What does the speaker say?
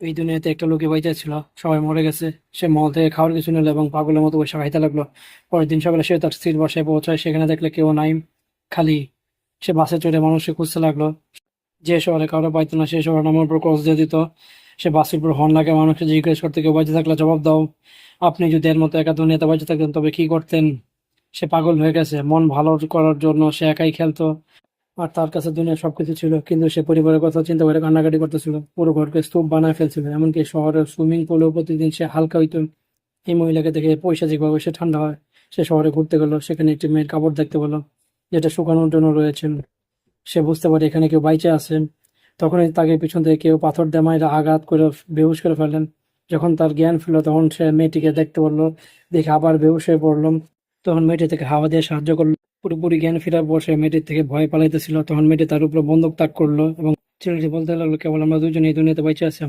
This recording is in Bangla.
এই দুনিয়াতে একটা লোকই বাইচা ছিল, সবাই মরে গেছে। সে মল থেকে খাওয়ার কিছু নিল এবং পাগলের মতো বসে খাইতে লাগলো। পরের দিন সকালে সে তার স্ত্রীর বাসায় পৌঁছায়, সেখানে দেখলে কেউ নাই, খালি। সে বাসে চড়ে মানুষকে খুঁজতে লাগলো। যে শহরে কারো পাইতো না, সে শহরে নামের উপর ক্রস দিয়ে দিত। সে বাসের উপর হর্ন লাগে, মানুষকে জিজ্ঞেস করতে, কেউ বেঁচে থাকলে জবাব দাও। আপনি যদি এর মতো একা দুনিয়াতে বেঁচে থাকতেন তবে কি করতেন? সে পাগল হয়ে গেছে। মন ভালো করার জন্য সে একাই খেলতো, আর তার কাছে দুনিয়ার সবকিছু ছিল, কিন্তু সে পরিবারের কথা চিন্তা করে কান্নাকাটি করতেছিল। পুরো ঘরকে স্তূপ বানায় ফেলছিল, এমনকি শহরের সুইমিং পুলেও প্রতিদিন সে হালকা হইতো। এই মহিলাকে দেখে পৈশাচিকভাবে সে ঠান্ডা হয়। সে শহরে ঘুরতে গেল, সেখানে একটি মেয়ের কাপড় দেখতে পেল, যেটা শুকানোর জন্য রয়েছেন। সে বুঝতে পারে এখানে কেউ বাইচে আছেন। তখনই তাকে পিছন থেকে কেউ পাথর দিয়ে মাইরা আঘাত করে বেহুশ করে ফেললেন। যখন তার জ্ঞান ফিরল, তখন সে মেয়েটিকে দেখতে পারলো। দেখে আবার বেহুশ হয়ে পড়ল। তখন মেয়েটি থেকে হাওয়া দিয়ে সাহায্য করলো। পুরোপুরি জ্ঞান ফেরার পর সে মেয়েটির থেকে ভয় পালাইতেছিল। তখন মেয়েটি তার উপরে বন্দুক তাক করলো এবং ছেলেটি বলতে লাগলো, কেবল আমরা দুজনে এই দুনিয়াতে বেঁচে আছি, আমাকে